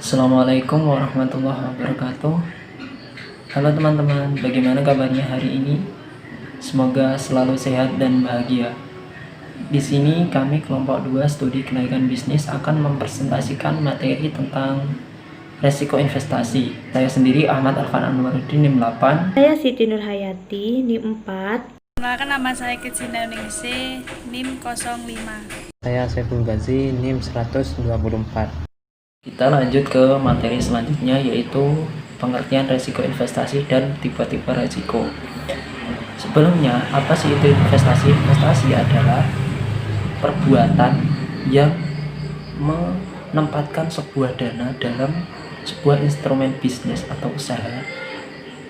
Assalamualaikum warahmatullahi wabarakatuh. Halo teman-teman, bagaimana kabarnya hari ini? Semoga selalu sehat dan bahagia. Di sini kami kelompok 2 studi kenaikan bisnis akan mempresentasikan materi tentang resiko investasi. Saya sendiri Ahmad Alfan Anwaruddin NIM 8. Saya Siti Nurhayati, NIM 4. Perkenalkan, nama saya Kecina Ningsih, NIM 05. Saya Saiful Ghazi, NIM 124. Kita lanjut ke materi selanjutnya, yaitu pengertian resiko investasi dan tipe-tipe resiko. Sebelumnya, apa sih itu investasi? Investasi adalah perbuatan yang menempatkan sebuah dana dalam sebuah instrumen bisnis atau usaha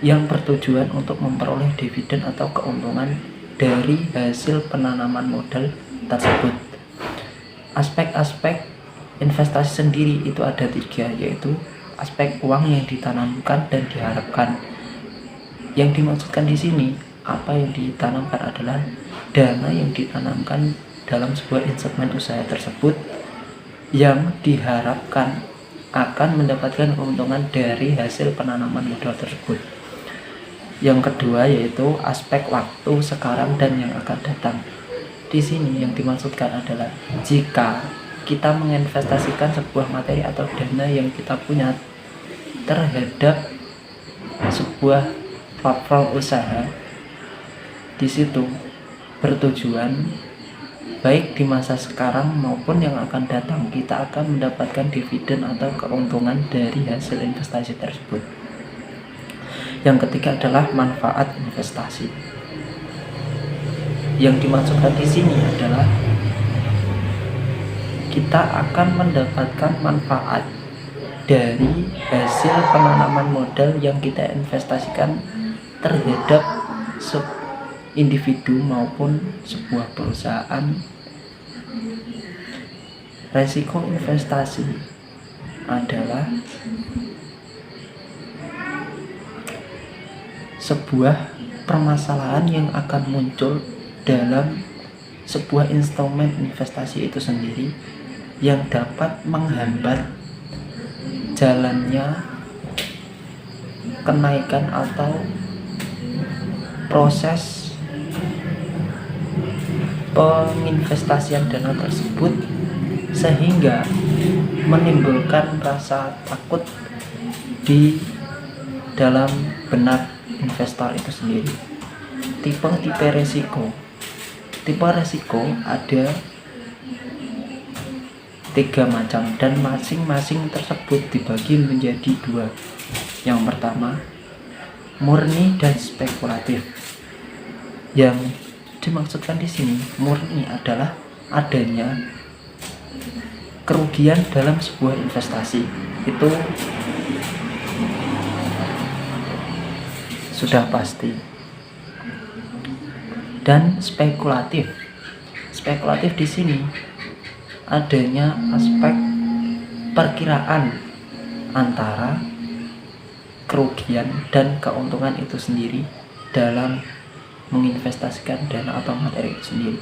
yang bertujuan untuk memperoleh dividen atau keuntungan dari hasil penanaman modal tersebut. Aspek-aspek investasi sendiri itu ada 3, yaitu aspek uang yang ditanamkan dan diharapkan. Yang dimaksudkan di sini, apa yang ditanamkan adalah dana yang ditanamkan dalam sebuah instrumen usaha tersebut yang diharapkan akan mendapatkan keuntungan dari hasil penanaman modal tersebut. Yang kedua yaitu aspek waktu sekarang dan yang akan datang. Di sini yang dimaksudkan adalah jika kita menginvestasikan sebuah materi atau dana yang kita punya terhadap sebuah platform usaha, di situ bertujuan baik di masa sekarang maupun yang akan datang kita akan mendapatkan dividen atau keuntungan dari hasil investasi tersebut. Yang ketiga adalah manfaat investasi. Yang dimaksudkan di sini adalah kita akan mendapatkan manfaat dari hasil penanaman modal yang kita investasikan terhadap individu maupun sebuah perusahaan. Resiko investasi adalah sebuah permasalahan yang akan muncul dalam sebuah instrumen investasi itu sendiri yang dapat menghambat jalannya kenaikan atau proses penginvestasian dana tersebut, sehingga menimbulkan rasa takut di dalam benak investor itu sendiri. Tipe-tipe resiko. Tipe resiko ada 3 macam dan masing-masing tersebut dibagi menjadi 2. Yang pertama, murni dan spekulatif. Yang dimaksudkan di sini murni adalah adanya kerugian dalam sebuah investasi. Itu sudah pasti. Dan spekulatif. Spekulatif di sini adanya aspek perkiraan antara kerugian dan keuntungan itu sendiri dalam menginvestasikan dana atau materi itu sendiri.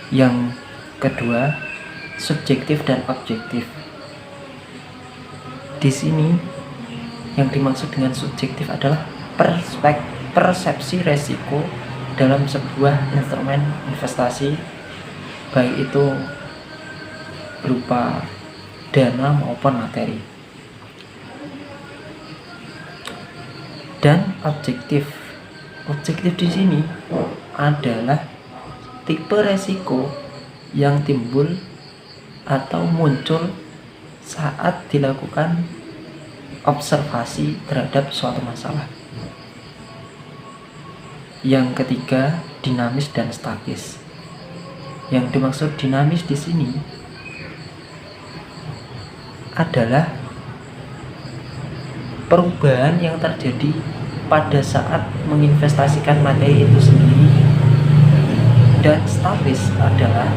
Yang kedua, subjektif dan objektif. Di sini yang dimaksud dengan subjektif adalah persepsi resiko dalam sebuah instrumen investasi, baik itu berupa dana maupun materi. Dan objektif di sini adalah tipe resiko yang timbul atau muncul saat dilakukan observasi terhadap suatu masalah. Yang ketiga, dinamis dan statis. Yang dimaksud dinamis di sini adalah perubahan yang terjadi pada saat menginvestasikan materi itu sendiri, dan statis adalah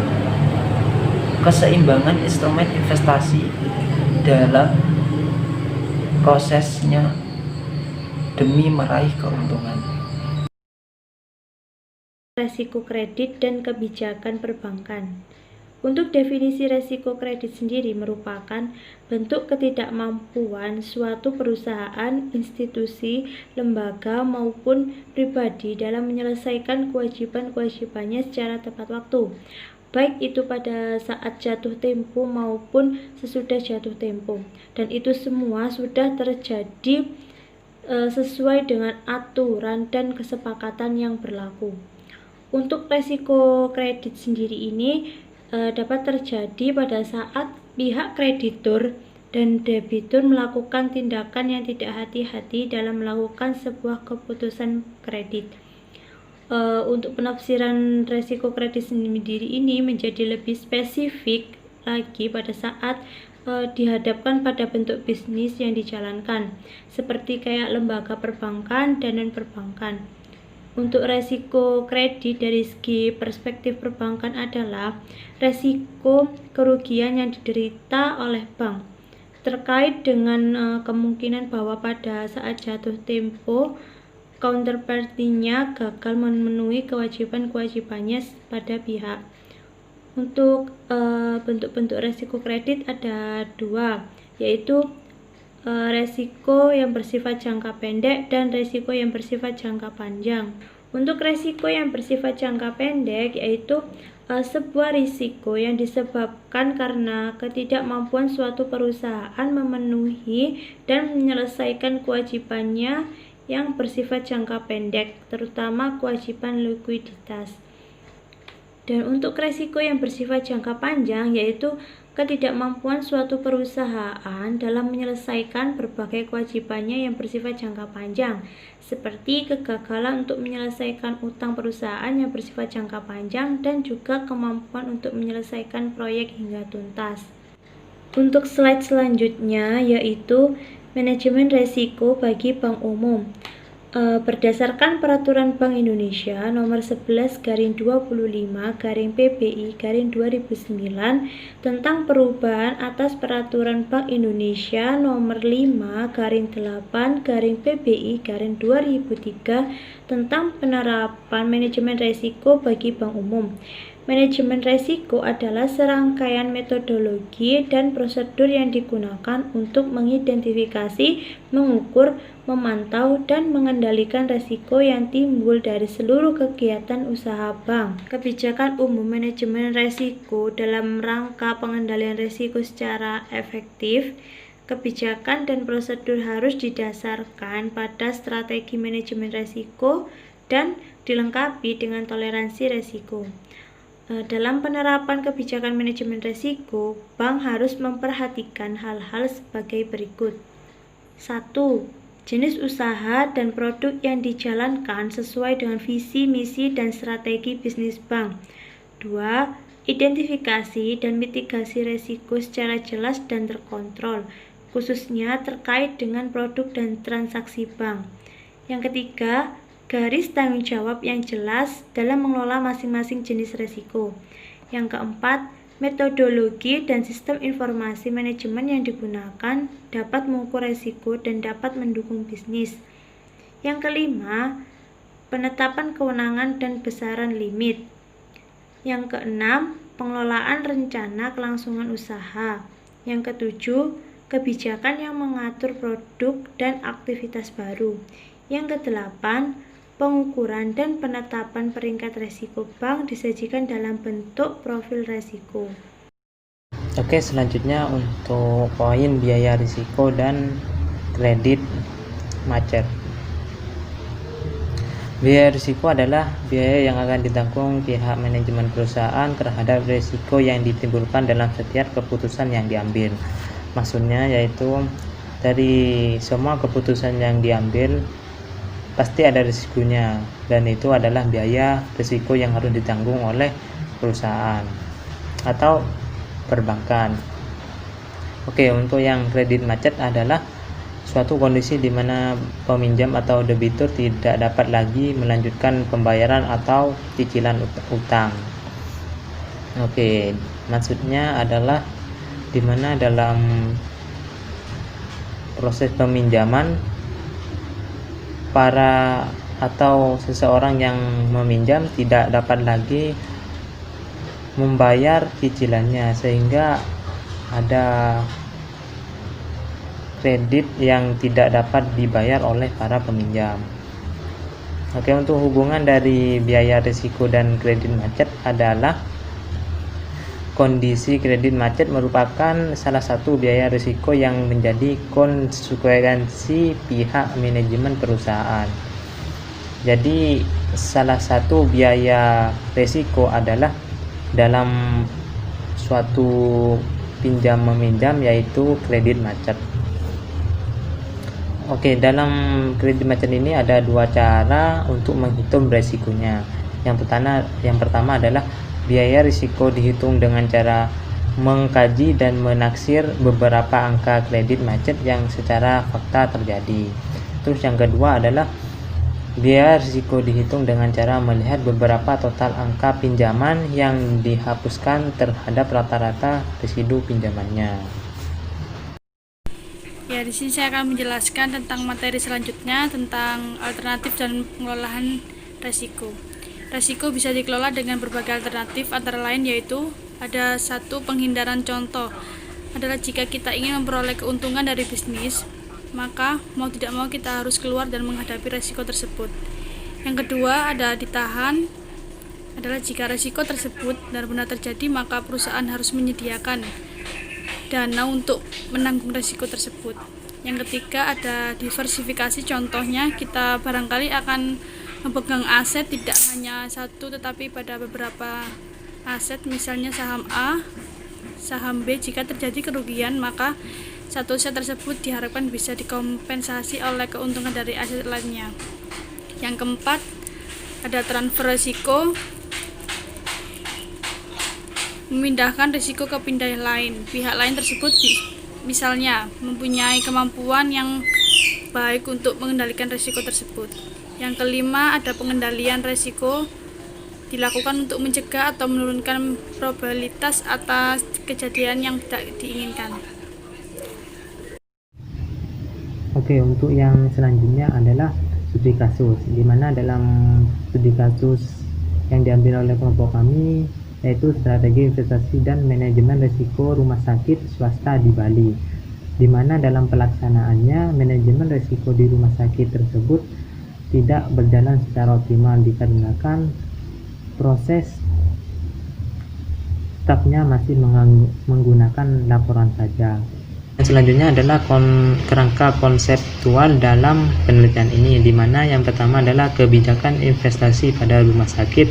keseimbangan instrumen investasi dalam prosesnya demi meraih keuntungan. Resiko kredit dan kebijakan perbankan. Untuk definisi resiko kredit sendiri merupakan bentuk ketidakmampuan suatu perusahaan, institusi, lembaga maupun pribadi dalam menyelesaikan kewajiban-kewajibannya secara tepat waktu, baik itu pada saat jatuh tempo maupun sesudah jatuh tempo, dan itu semua sudah terjadi sesuai dengan aturan dan kesepakatan yang berlaku. Untuk resiko kredit sendiri ini dapat terjadi pada saat pihak kreditur dan debitur melakukan tindakan yang tidak hati-hati dalam melakukan sebuah keputusan kredit. Untuk penafsiran resiko kredit sendiri ini menjadi lebih spesifik lagi pada saat dihadapkan pada bentuk bisnis yang dijalankan, seperti kayak lembaga perbankan dan non-perbankan. Untuk resiko kredit dari segi perspektif perbankan adalah resiko kerugian yang diderita oleh bank terkait dengan kemungkinan bahwa pada saat jatuh tempo counterparty-nya gagal memenuhi kewajiban-kewajibannya pada pihak. Untuk bentuk-bentuk resiko kredit ada dua, yaitu resiko yang bersifat jangka pendek dan resiko yang bersifat jangka panjang. Untuk resiko yang bersifat jangka pendek yaitu sebuah risiko yang disebabkan karena ketidakmampuan suatu perusahaan memenuhi dan menyelesaikan kewajibannya yang bersifat jangka pendek, terutama kewajiban likuiditas. Dan untuk resiko yang bersifat jangka panjang yaitu ketidakmampuan suatu perusahaan dalam menyelesaikan berbagai kewajibannya yang bersifat jangka panjang, seperti kegagalan untuk menyelesaikan utang perusahaan yang bersifat jangka panjang dan juga kemampuan untuk menyelesaikan proyek hingga tuntas. Untuk slide selanjutnya yaitu manajemen resiko bagi bank umum. Berdasarkan Peraturan Bank Indonesia Nomor 11/25/PBI/2009 tentang perubahan atas Peraturan Bank Indonesia Nomor 5/8/PBI/2003 tentang penerapan manajemen risiko bagi bank umum. Manajemen risiko adalah serangkaian metodologi dan prosedur yang digunakan untuk mengidentifikasi, mengukur, memantau, dan mengendalikan risiko yang timbul dari seluruh kegiatan usaha bank. Kebijakan umum manajemen risiko dalam rangka pengendalian risiko secara efektif. Kebijakan dan prosedur harus didasarkan pada strategi manajemen risiko dan dilengkapi dengan toleransi risiko. Dalam penerapan kebijakan manajemen risiko, bank harus memperhatikan hal-hal sebagai berikut. 1. Jenis usaha dan produk yang dijalankan sesuai dengan visi, misi, dan strategi bisnis bank. 2. Identifikasi dan mitigasi risiko secara jelas dan terkontrol, khususnya terkait dengan produk dan transaksi bank. Yang ketiga, garis tanggung jawab yang jelas dalam mengelola masing-masing jenis risiko. Yang keempat, metodologi dan sistem informasi manajemen yang digunakan dapat mengukur risiko dan dapat mendukung bisnis. Yang kelima, penetapan kewenangan dan besaran limit. Yang keenam, pengelolaan rencana kelangsungan usaha. Yang ketujuh, kebijakan yang mengatur produk dan aktivitas baru. Yang kedelapan, pengukuran dan penetapan peringkat risiko bank disajikan dalam bentuk profil risiko. Oke, selanjutnya untuk poin biaya risiko dan kredit macet. Biaya risiko adalah biaya yang akan ditanggung pihak manajemen perusahaan terhadap risiko yang ditimbulkan dalam setiap keputusan yang diambil. Maksudnya yaitu dari semua keputusan yang diambil pasti ada risikonya, dan itu adalah biaya risiko yang harus ditanggung oleh perusahaan atau perbankan. Oke, untuk yang kredit macet adalah suatu kondisi di mana peminjam atau debitur tidak dapat lagi melanjutkan pembayaran atau cicilan utang. Oke, maksudnya adalah di mana dalam proses peminjaman para atau seseorang yang meminjam tidak dapat lagi membayar cicilannya, sehingga ada kredit yang tidak dapat dibayar oleh para peminjam. Oke, untuk hubungan dari biaya risiko dan kredit macet adalah kondisi kredit macet merupakan salah satu biaya risiko yang menjadi konsekuensi pihak manajemen perusahaan. Jadi salah satu biaya risiko adalah dalam suatu pinjam meminjam, yaitu kredit macet. Oke, dalam kredit macet ini ada dua cara untuk menghitung resikonya. Yang pertama adalah biaya risiko dihitung dengan cara mengkaji dan menaksir beberapa angka kredit macet yang secara fakta terjadi. Terus yang kedua adalah biaya risiko dihitung dengan cara melihat beberapa total angka pinjaman yang dihapuskan terhadap rata-rata residu pinjamannya. Ya, di sini saya akan menjelaskan tentang materi selanjutnya tentang alternatif dan pengelolaan resiko. Resiko bisa dikelola dengan berbagai alternatif, antara lain yaitu ada satu, penghindaran. Contoh adalah jika kita ingin memperoleh keuntungan dari bisnis, maka mau tidak mau kita harus keluar dan menghadapi resiko tersebut. Yang kedua ada ditahan, adalah jika resiko tersebut benar-benar terjadi, maka perusahaan harus menyediakan dana untuk menanggung resiko tersebut. Yang ketiga ada diversifikasi, contohnya kita barangkali akan memegang aset tidak hanya satu tetapi pada beberapa aset, misalnya saham A, saham B. Jika terjadi kerugian, maka satu aset tersebut diharapkan bisa dikompensasi oleh keuntungan dari aset lainnya. Yang keempat ada transfer risiko, memindahkan risiko ke pihak lain. Pihak lain tersebut misalnya mempunyai kemampuan yang baik untuk mengendalikan risiko tersebut. Yang kelima ada pengendalian risiko, dilakukan untuk mencegah atau menurunkan probabilitas atas kejadian yang tidak diinginkan. Oke, untuk yang selanjutnya adalah studi kasus, di mana dalam studi kasus yang diambil oleh kelompok kami yaitu strategi investasi dan manajemen risiko rumah sakit swasta di Bali, di mana dalam pelaksanaannya manajemen risiko di rumah sakit tersebut tidak berjalan secara optimal dikarenakan proses stafnya masih menggunakan laporan saja. Selanjutnya adalah kerangka konseptual dalam penelitian ini, di mana yang pertama adalah kebijakan investasi pada rumah sakit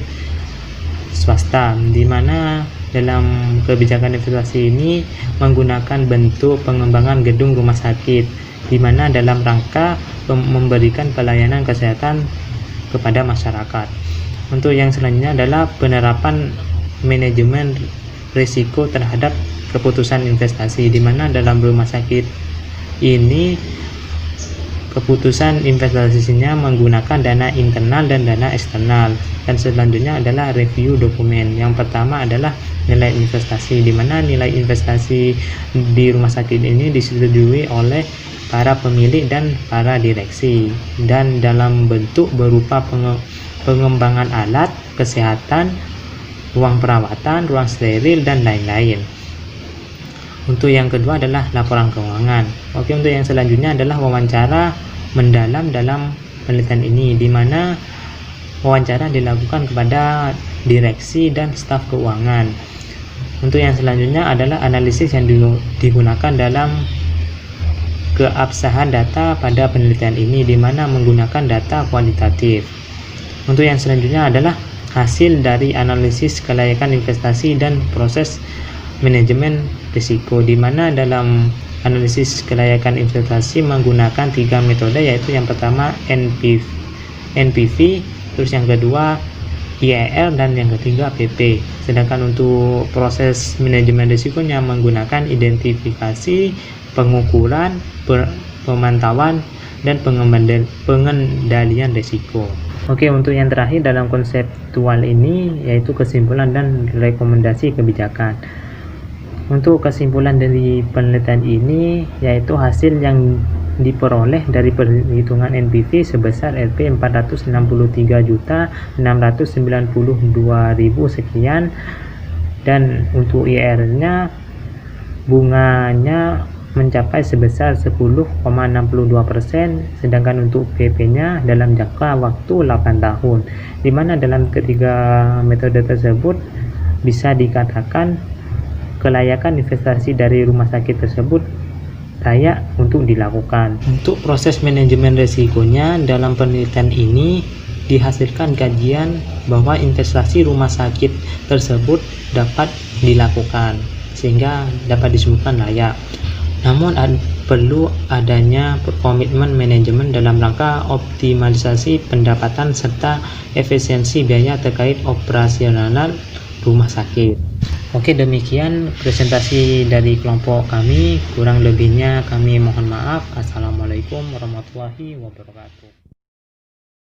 swasta, di mana dalam kebijakan investasi ini menggunakan bentuk pengembangan gedung rumah sakit, di mana dalam rangka memberikan pelayanan kesehatan kepada masyarakat. Untuk yang selanjutnya adalah penerapan manajemen risiko terhadap keputusan investasi, di mana dalam rumah sakit ini keputusan investasinya menggunakan dana internal dan dana eksternal. Dan selanjutnya adalah review dokumen. Yang pertama adalah nilai investasi, di mana nilai investasi di rumah sakit ini disetujui oleh para pemilik dan para direksi, dan dalam bentuk berupa pengembangan alat kesehatan, ruang perawatan, ruang steril, dan lain-lain. Untuk yang kedua adalah laporan keuangan. Oke, untuk yang selanjutnya adalah wawancara mendalam dalam penelitian ini, di mana wawancara dilakukan kepada direksi dan staf keuangan. Untuk yang selanjutnya adalah analisis yang digunakan dalam keabsahan data pada penelitian ini, di mana menggunakan data kualitatif. Untuk yang selanjutnya adalah hasil dari analisis kelayakan investasi dan proses manajemen risiko, di mana dalam analisis kelayakan investasi menggunakan 3 metode, yaitu yang pertama NPV, terus yang kedua IER, dan yang ketiga PP. Sedangkan untuk proses manajemen risikonya menggunakan identifikasi, pengukuran, pemantauan, dan pengendalian risiko. Oke, untuk yang terakhir dalam konseptual ini yaitu kesimpulan dan rekomendasi kebijakan. Untuk kesimpulan dari penelitian ini yaitu hasil yang diperoleh dari perhitungan NPV sebesar Rp 463.692.000 sekian dan untuk IRR-nya bunganya mencapai sebesar 10,62%, sedangkan untuk PP-nya dalam jangka waktu 8 tahun, di mana dalam ketiga metode tersebut bisa dikatakan kelayakan investasi dari rumah sakit tersebut layak untuk dilakukan. Untuk proses manajemen risikonya, dalam penelitian ini dihasilkan kajian bahwa investasi rumah sakit tersebut dapat dilakukan sehingga dapat disebutkan layak. Namun perlu adanya komitmen manajemen dalam rangka optimalisasi pendapatan serta efisiensi biaya terkait operasional rumah sakit. Oke, demikian presentasi dari kelompok kami. Kurang lebihnya kami mohon maaf. Assalamualaikum warahmatullahi wabarakatuh.